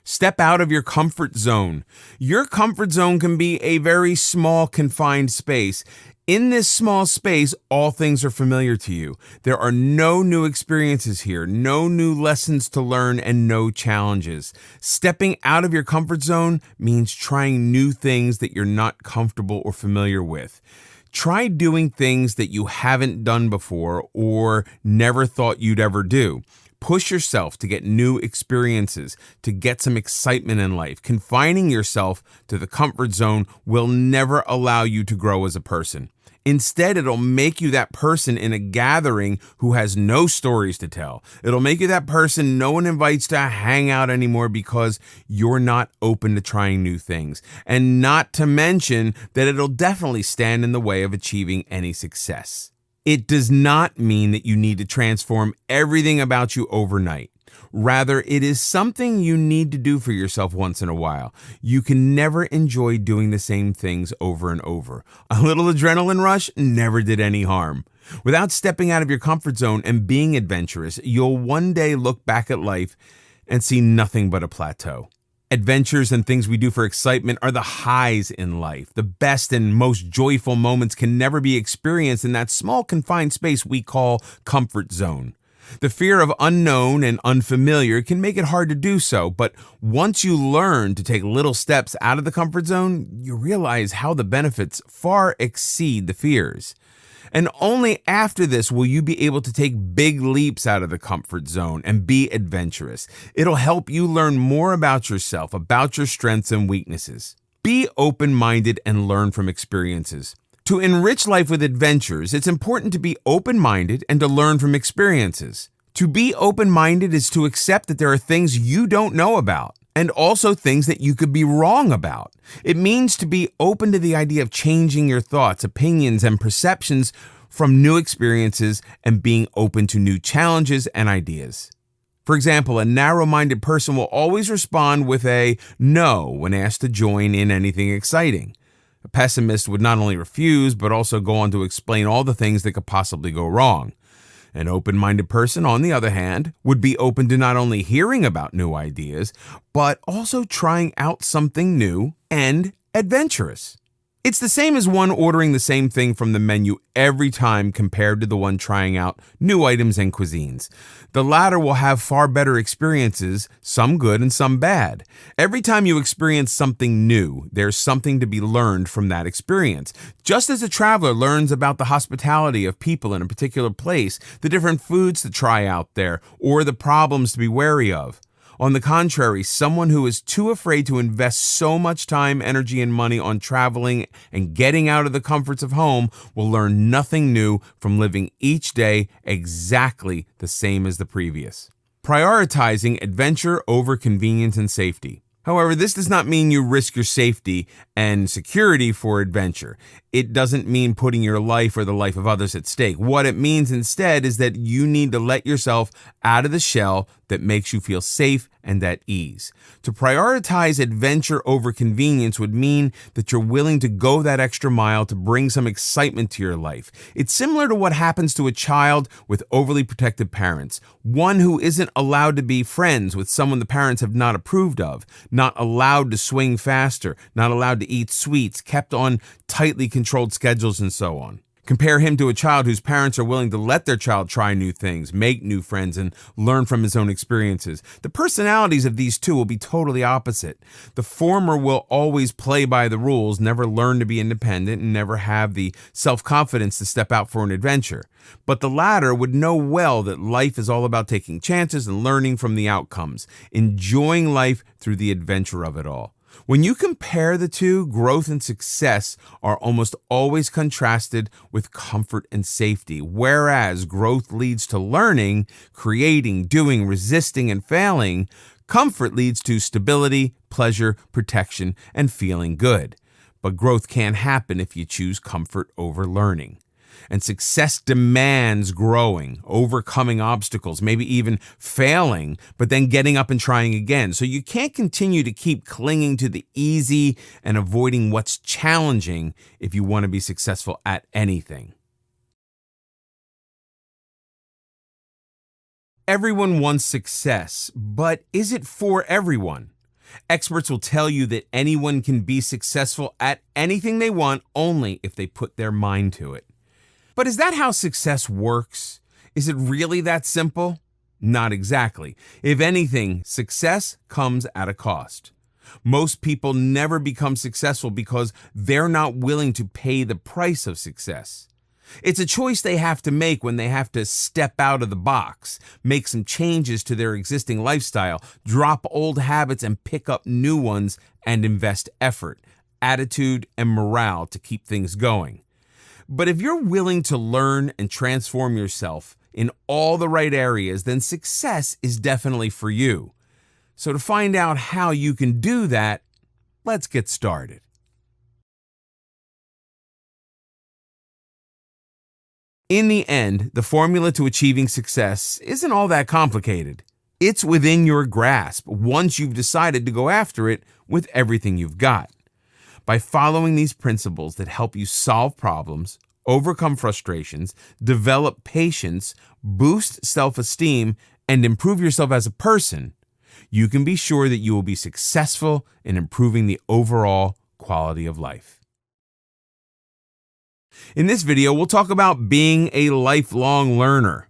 Speaker 1: Step out of your comfort zone. Your comfort zone can be a very small, confined space. In this small space, all things are familiar to you. There are no new experiences here, no new lessons to learn, and no challenges. Stepping out of your comfort zone means trying new things that you're not comfortable or familiar with. Try doing things that you haven't done before or never thought you'd ever do. Push yourself to get new experiences, to get some excitement in life. Confining yourself to the comfort zone will never allow you to grow as a person. Instead, it'll make you that person in a gathering who has no stories to tell. It'll make you that person no one invites to hang out anymore because you're not open to trying new things. And not to mention that it'll definitely stand in the way of achieving any success. It does not mean that you need to transform everything about you overnight. Rather, it is something you need to do for yourself once in a while. You can never enjoy doing the same things over and over. A little adrenaline rush never did any harm. Without stepping out of your comfort zone and being adventurous, you'll one day look back at life and see nothing but a plateau. Adventures and things we do for excitement are the highs in life. The best and most joyful moments can never be experienced in that small confined space we call comfort zone. The fear of unknown and unfamiliar can make it hard to do so, but once you learn to take little steps out of the comfort zone, you realize how the benefits far exceed the fears. And only after this will you be able to take big leaps out of the comfort zone and be adventurous. It'll help you learn more about yourself, about your strengths and weaknesses. Be open-minded and learn from experiences. To enrich life with adventures, it's important to be open-minded and to learn from experiences. To be open-minded is to accept that there are things you don't know about, and also things that you could be wrong about. It means to be open to the idea of changing your thoughts, opinions, and perceptions from new experiences and being open to new challenges and ideas. For example, a narrow-minded person will always respond with a no when asked to join in anything exciting. A pessimist would not only refuse, but also go on to explain all the things that could possibly go wrong. An open-minded person, on the other hand, would be open to not only hearing about new ideas, but also trying out something new and adventurous. It's the same as one ordering the same thing from the menu every time compared to the one trying out new items and cuisines. The latter will have far better experiences, some good and some bad. Every time you experience something new, there's something to be learned from that experience. Just as a traveler learns about the hospitality of people in a particular place, the different foods to try out there, or the problems to be wary of. On the contrary, someone who is too afraid to invest so much time, energy, and money on traveling and getting out of the comforts of home will learn nothing new from living each day exactly the same as the previous. Prioritizing adventure over convenience and safety. However, this does not mean you risk your safety and security for adventure. It doesn't mean putting your life or the life of others at stake. What it means instead is that you need to let yourself out of the shell that makes you feel safe and at ease. To prioritize adventure over convenience would mean that you're willing to go that extra mile to bring some excitement to your life. It's similar to what happens to a child with overly protective parents, one who isn't allowed to be friends with someone the parents have not approved of, not allowed to swing faster, not allowed to eat sweets, kept on tightly controlled schedules, and so on. Compare him to a child whose parents are willing to let their child try new things, make new friends, and learn from his own experiences. The personalities of these two will be totally opposite. The former will always play by the rules, never learn to be independent, and never have the self-confidence to step out for an adventure. But the latter would know well that life is all about taking chances and learning from the outcomes, enjoying life through the adventure of it all. When you compare the two, growth and success are almost always contrasted with comfort and safety, whereas growth leads to learning, creating, doing, resisting, and failing. Comfort leads to stability, pleasure, protection, and feeling good. But growth can't happen if you choose comfort over learning. And success demands growing, overcoming obstacles, maybe even failing, but then getting up and trying again. So you can't continue to keep clinging to the easy and avoiding what's challenging if you want to be successful at anything. Everyone wants success, but is it for everyone? Experts will tell you that anyone can be successful at anything they want only if they put their mind to it. But is that how success works? Is it really that simple? Not exactly. If anything, success comes at a cost. Most people never become successful because they're not willing to pay the price of success. It's a choice they have to make when they have to step out of the box, make some changes to their existing lifestyle, drop old habits and pick up new ones, and invest effort, attitude, and morale to keep things going. But if you're willing to learn and transform yourself in all the right areas, then success is definitely for you. So to find out how you can do that, let's get started. In the end, the formula to achieving success isn't all that complicated. It's within your grasp once you've decided to go after it with everything you've got. By following these principles that help you solve problems, overcome frustrations, develop patience, boost self-esteem, and improve yourself as a person, you can be sure that you will be successful in improving the overall quality of life. In this video, we'll talk about being a lifelong learner.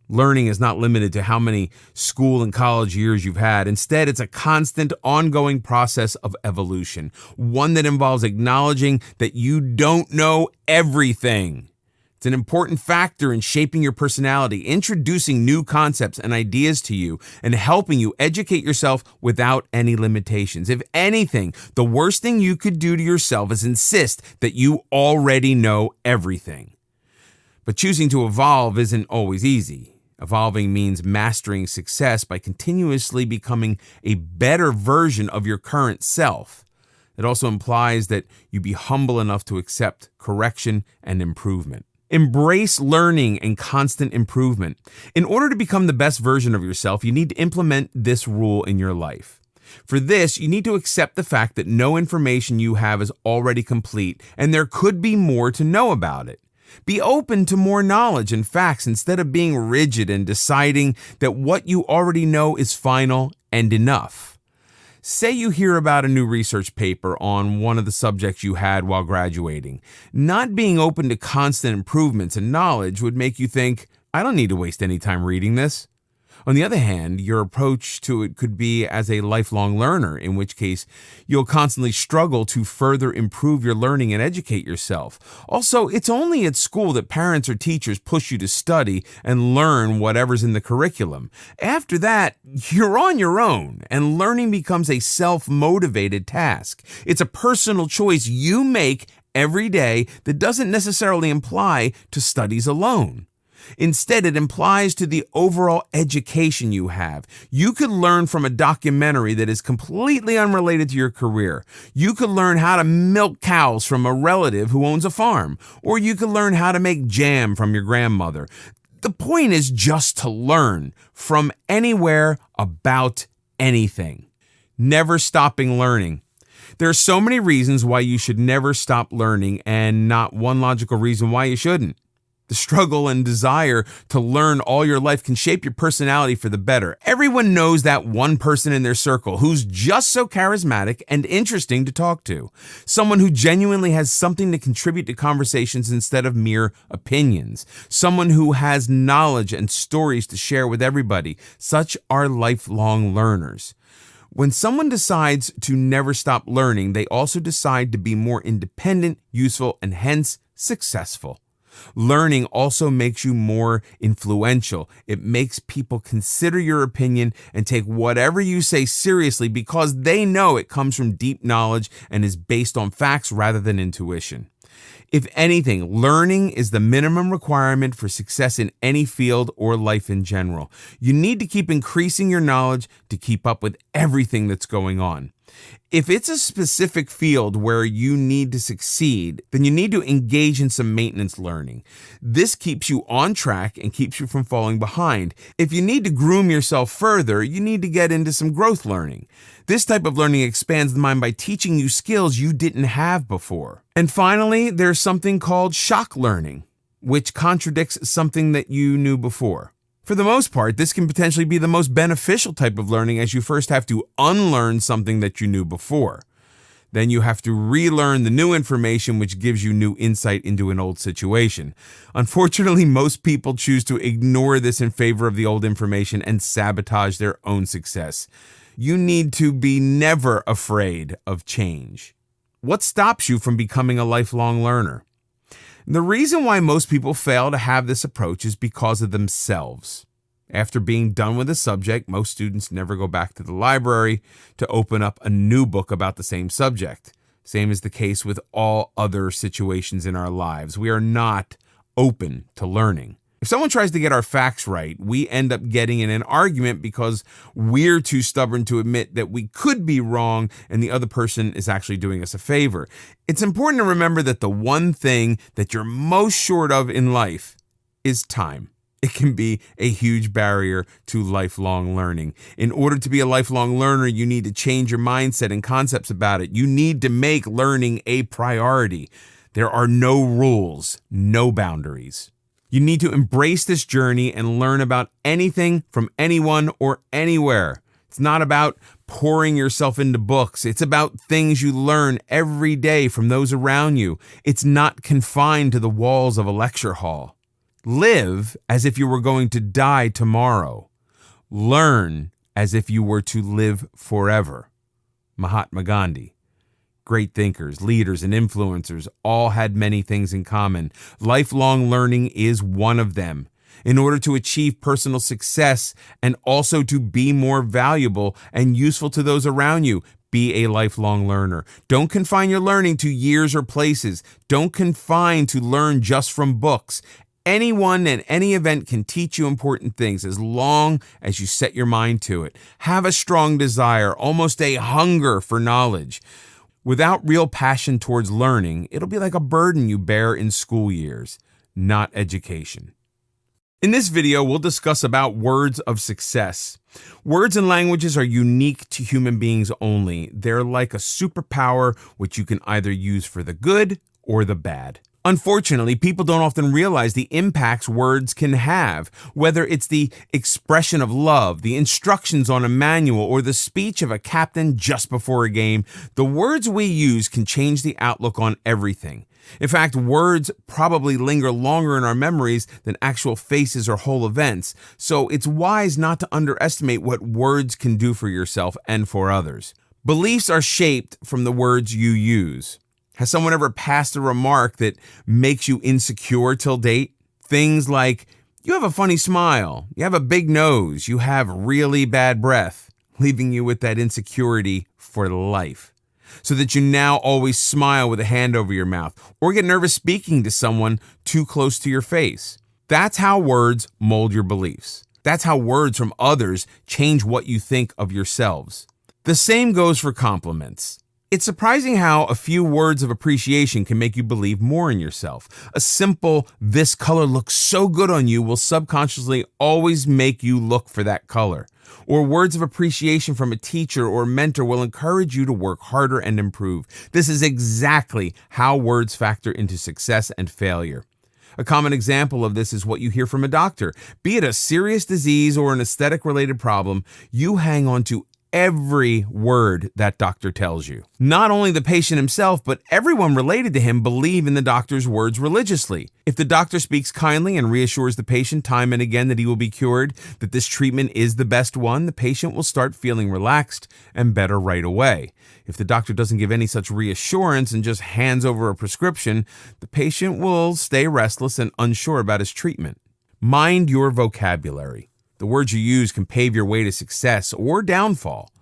Speaker 1: Learning is not limited to how many school and college years you've had. Instead, it's a constant, ongoing process of evolution, one that involves acknowledging that you don't know everything. It's an important factor in shaping your personality, introducing new concepts and ideas to you, and helping you educate yourself without any limitations. If anything, the worst thing you could do to yourself is insist that you already know everything. But choosing to evolve isn't always easy. Evolving means mastering success by continuously becoming a better version of your current self. It also implies that you be humble enough to accept correction and improvement. Embrace learning and constant improvement. In order to become the best version of yourself, you need to implement this rule in your life. For this, you need to accept the fact that no information you have is already complete, and there could be more to know about it. Be open to more knowledge and facts instead of being rigid and deciding that what you already know is final and enough. Say you hear about a new research paper on one of the subjects you had while graduating. Not being open to constant improvements and knowledge would make you think, I don't need to waste any time reading this. On the other hand, your approach to it could be as a lifelong learner, in which case you'll constantly struggle to further improve your learning and educate yourself. Also, it's only at school that parents or teachers push you to study and learn whatever's in the curriculum. After that, you're on your own, and learning becomes a self-motivated task. It's a personal choice you make every day that doesn't necessarily imply to studies alone. Instead, it implies to the overall education you have. You could learn from a documentary that is completely unrelated to your career. You could learn how to milk cows from a relative who owns a farm, or you could learn how to make jam from your grandmother. The point is just to learn from anywhere about anything. Never stopping learning. There are so many reasons why you should never stop learning, and not one logical reason why you shouldn't. The struggle and desire to learn all your life can shape your personality for the better. Everyone knows that one person in their circle who's just so charismatic and interesting to talk to. Someone who genuinely has something to contribute to conversations instead of mere opinions. Someone who has knowledge and stories to share with everybody. Such are lifelong learners. When someone decides to never stop learning, they also decide to be more independent, useful, and hence successful. Learning also makes you more influential. It makes people consider your opinion and take whatever you say seriously because they know it comes from deep knowledge and is based on facts rather than intuition. If anything, learning is the minimum requirement for success in any field or life in general. You need to keep increasing your knowledge to keep up with everything that's going on. If it's a specific field where you need to succeed, then you need to engage in some maintenance learning. This keeps you on track and keeps you from falling behind. If you need to groom yourself further, you need to get into some growth learning. This type of learning expands the mind by teaching you skills you didn't have before. And finally, there's something called shock learning, which contradicts something that you knew before. For the most part, this can potentially be the most beneficial type of learning as you first have to unlearn something that you knew before. Then you have to relearn the new information, which gives you new insight into an old situation. Unfortunately, most people choose to ignore this in favor of the old information and sabotage their own success. You need to be never afraid of change. What stops you from becoming a lifelong learner? The reason why most people fail to have this approach is because of themselves. After being done with a subject, most students never go back to the library to open up a new book about the same subject. Same is the case with all other situations in our lives. We are not open to learning. If someone tries to get our facts right, we end up getting in an argument because we're too stubborn to admit that we could be wrong and the other person is actually doing us a favor. It's important to remember that the one thing that you're most short of in life is time. It can be a huge barrier to lifelong learning. In order to be a lifelong learner, you need to change your mindset and concepts about it. You need to make learning a priority. There are no rules, no boundaries. You need to embrace this journey and learn about anything from anyone or anywhere. It's not about pouring yourself into books. It's about things you learn every day from those around you. It's not confined to the walls of a lecture hall. Live as if you were going to die tomorrow. Learn as if you were to live forever. Mahatma Gandhi. Great thinkers, leaders, and influencers all had many things in common. Lifelong learning is one of them. In order to achieve personal success and also to be more valuable and useful to those around you, be a lifelong learner. Don't confine your learning to years or places. Don't confine to learn just from books. Anyone and any event can teach you important things as long as you set your mind to it. Have a strong desire, almost a hunger for knowledge. Without real passion towards learning, it'll be like a burden you bear in school years, not education. In this video, we'll discuss about words of success. Words and languages are unique to human beings only. They're like a superpower which you can either use for the good or the bad. Unfortunately, people don't often realize the impacts words can have, whether it's the expression of love, the instructions on a manual, or the speech of a captain just before a game. The words we use can change the outlook on everything. In fact, words probably linger longer in our memories than actual faces or whole events, so it's wise not to underestimate what words can do for yourself and for others. Beliefs are shaped from the words you use. Has someone ever passed a remark that makes you insecure till date? Things like, you have a funny smile, you have a big nose, you have really bad breath, leaving you with that insecurity for life. So that you now always smile with a hand over your mouth or get nervous speaking to someone too close to your face. That's how words mold your beliefs. That's how words from others change what you think of yourselves. The same goes for compliments. It's surprising how a few words of appreciation can make you believe more in yourself. A simple, "this color looks so good on you," will subconsciously always make you look for that color. Or words of appreciation from a teacher or mentor will encourage you to work harder and improve. This is exactly how words factor into success and failure. A common example of this is what you hear from a doctor. Be it a serious disease or an aesthetic-related problem, you hang on to every word that doctor tells you. Not only the patient himself, but everyone related to him believe in the doctor's words religiously. If the doctor speaks kindly and reassures the patient time and again that he will be cured, that this treatment is the best one, the patient will start feeling relaxed and better right away. If the doctor doesn't give any such reassurance and just hands over a prescription, the patient will stay restless and unsure about his treatment. Mind your vocabulary. The words you use can pave your way to success or downfall.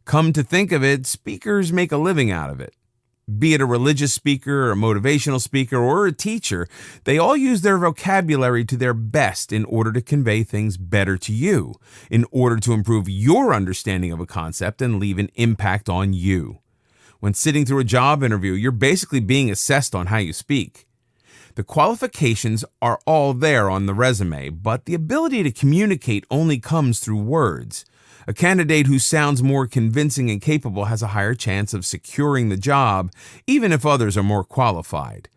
Speaker 1: Come to think of it, speakers make a living out of it. Be it a religious speaker, a motivational speaker, or a teacher, they all use their vocabulary to their best in order to convey things better to you, in order to improve your understanding of a concept and leave an impact on you. When sitting through a job interview, you're basically being assessed on how you speak. The qualifications are all there on the resume, but the ability to communicate only comes through words. A candidate who sounds more convincing and capable has a higher chance of securing the job, even if others are more qualified.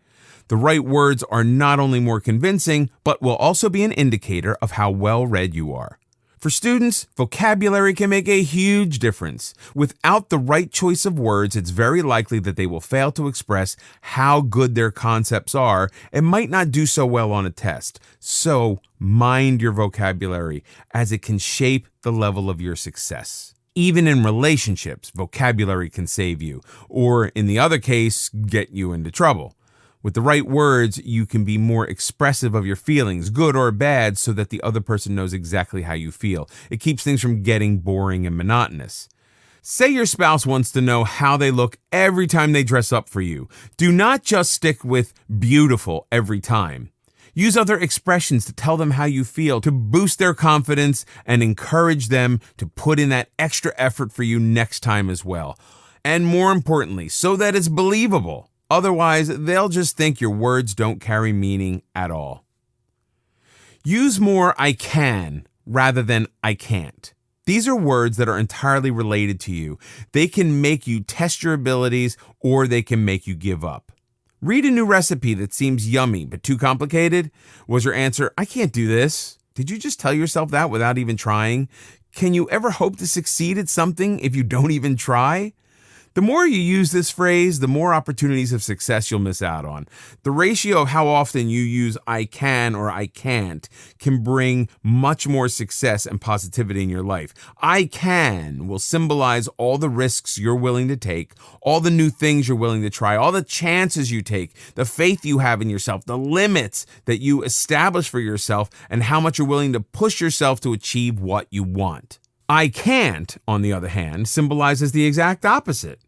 Speaker 1: The right words are not only more convincing, but will also be an indicator of how well read you are. For students, vocabulary can make a huge difference. Without the right choice of words, it's very likely that they will fail to express how good their concepts are and might not do so well on a test. So, mind your vocabulary, as it can shape the level of your success. Even in relationships, vocabulary can save you, or in the other case, get you into trouble. With the right words, you can be more expressive of your feelings, good or bad, so that the other person knows exactly how you feel. It keeps things from getting boring and monotonous. Say your spouse wants to know how they look every time they dress up for you. Do not just stick with beautiful every time. Use other expressions to tell them how you feel, to boost their confidence and encourage them to put in that extra effort for you next time as well. And more importantly, so that it's believable. Otherwise, they'll just think your words don't carry meaning at all. Use more "I can" rather than "I can't." These are words that are entirely related to you. They can make you test your abilities, or they can make you give up. Read a new recipe that seems yummy but too complicated. Was your answer, "I can't do this"? Did you just tell yourself that without even trying? Can you ever hope to succeed at something if you don't even try? The more you use this phrase, the more opportunities of success you'll miss out on. The ratio of how often you use "I can" or "I can't" can bring much more success and positivity in your life. "I can" will symbolize all the risks you're willing to take, all the new things you're willing to try, all the chances you take, the faith you have in yourself, the limits that you establish for yourself, and how much you're willing to push yourself to achieve what you want. "I can't," on the other hand, symbolizes the exact opposite.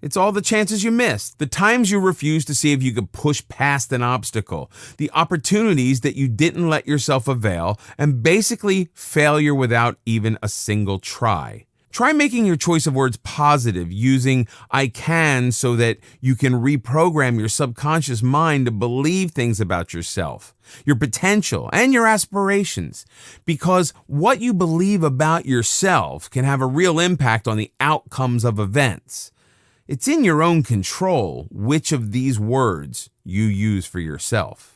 Speaker 1: It's all the chances you missed, the times you refused to see if you could push past an obstacle, the opportunities that you didn't let yourself avail, and basically failure without even a single try. Try making your choice of words positive, using "I can" so that you can reprogram your subconscious mind to believe things about yourself, your potential, and your aspirations. Because what you believe about yourself can have a real impact on the outcomes of events. It's in your own control which of these words you use for yourself.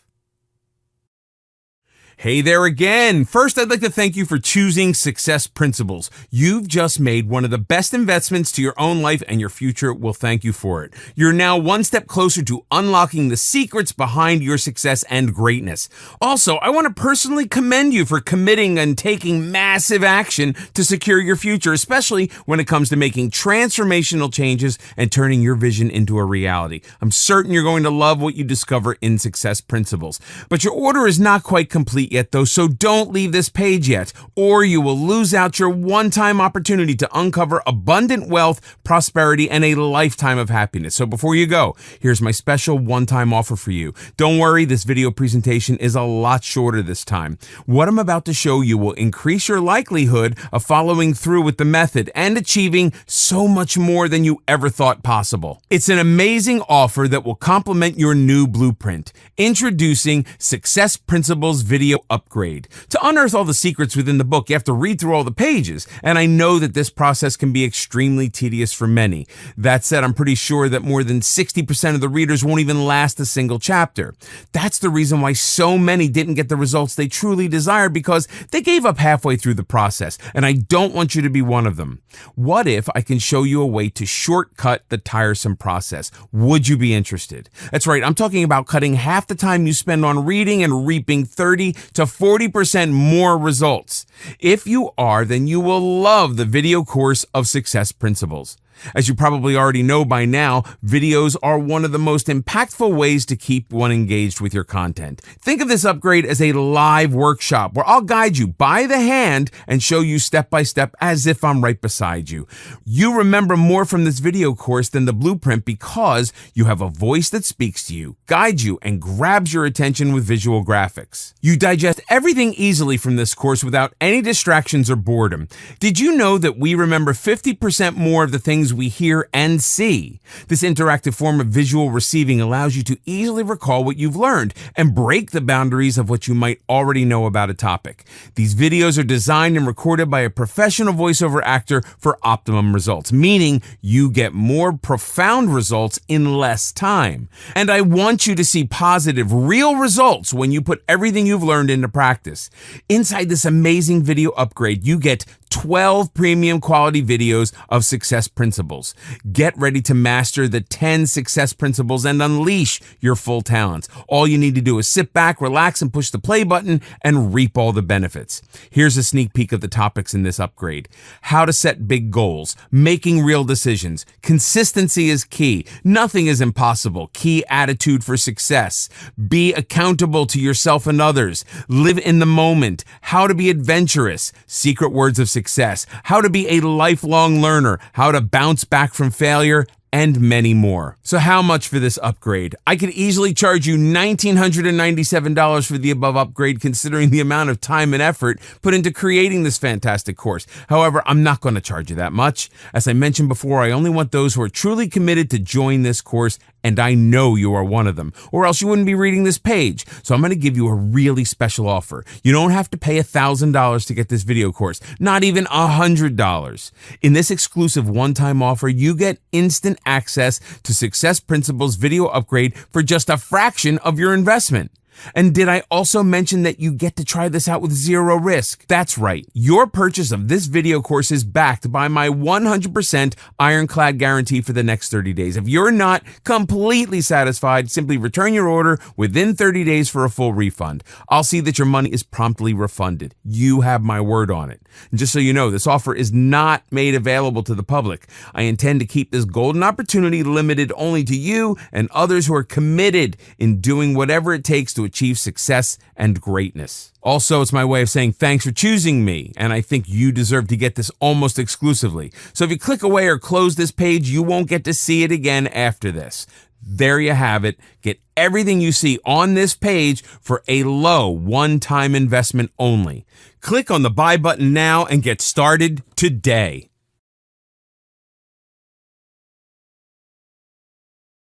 Speaker 1: Hey there again. First, I'd like to thank you for choosing Success Principles. You've just made one of the best investments to your own life, and your future will thank you for it. You're now one step closer to unlocking the secrets behind your success and greatness. Also, I want to personally commend you for committing and taking massive action to secure your future, especially when it comes to making transformational changes and turning your vision into a reality. I'm certain you're going to love what you discover in Success Principles. But your order is not quite complete yet, though, so don't leave this page yet, or you will lose out your one-time opportunity to uncover abundant wealth, prosperity, and a lifetime of happiness. So before you go, here's my special one-time offer for you. Don't worry, this video presentation is a lot shorter this time. What I'm about to show you will increase your likelihood of following through with the method and achieving so much more than you ever thought possible. It's an amazing offer that will complement your new blueprint. Introducing Success Principles Video video upgrade. To unearth all the secrets within the book, you have to read through all the pages, and I know that this process can be extremely tedious for many. That said, I'm pretty sure that more than 60% of the readers won't even last a single chapter. That's the reason why so many didn't get the results they truly desired, because they gave up halfway through the process, and I don't want you to be one of them. What if I can show you a way to shortcut the tiresome process? Would you be interested? That's right, I'm talking about cutting half the time you spend on reading and reaping 30 to 40% more results. If you are, then you will love the video course of Success Principles. As you probably already know by now, videos are one of the most impactful ways to keep one engaged with your content. Think of this upgrade as a live workshop where I'll guide you by the hand and show you step by step as if I'm right beside you. You remember more from this video course than the blueprint because you have a voice that speaks to you, guides you, and grabs your attention with visual graphics. You digest everything easily from this course without any distractions or boredom. Did you know that we remember 50% more of the things we hear and see? This interactive form of visual receiving allows you to easily recall what you've learned and break the boundaries of what you might already know about a topic. These videos are designed and recorded by a professional voiceover actor for optimum results, meaning you get more profound results in less time. And I want you to see positive, real results when you put everything you've learned into practice. Inside this amazing video upgrade, you get 12 premium quality videos of success principles. Get ready to master the 10 success principles and unleash your full talents. All you need to do is sit back, relax, and push the play button and reap all the benefits. Here's a sneak peek of the topics in this upgrade. How to set big goals, making real decisions. Consistency is key. Nothing is impossible. Key attitude for success. Be accountable to yourself and others. Live in the moment. How to be adventurous. Secret words of success, how to be a lifelong learner, how to bounce back from failure, and many more. So how much for this upgrade? I could easily charge you $1,997 for the above upgrade, considering the amount of time and effort put into creating this fantastic course. However, I'm not going to charge you that much. As I mentioned before, I only want those who are truly committed to join this course, and I know you are one of them, or else you wouldn't be reading this page. So I'm going to give you a really special offer. You don't have to pay $1,000 to get this video course, not even $100. In this exclusive one-time offer, you get instant access to Success Principles video upgrade for just a fraction of your investment. And did I also mention that you get to try this out with zero risk? That's right. Your purchase of this video course is backed by my 100% ironclad guarantee for the next 30 days. If you're not completely satisfied, simply return your order within 30 days for a full refund. I'll see that your money is promptly refunded. You have my word on it. And just so you know, this offer is not made available to the public. I intend to keep this golden opportunity limited only to you and others who are committed in doing whatever it takes to achieve success and greatness. Also, it's my way of saying thanks for choosing me, and I think you deserve to get this almost exclusively. So if you click away or close this page, you won't get to see it again after this. There you have it. Get everything you see on this page for a low one-time investment only. Click on the buy button now and get started today.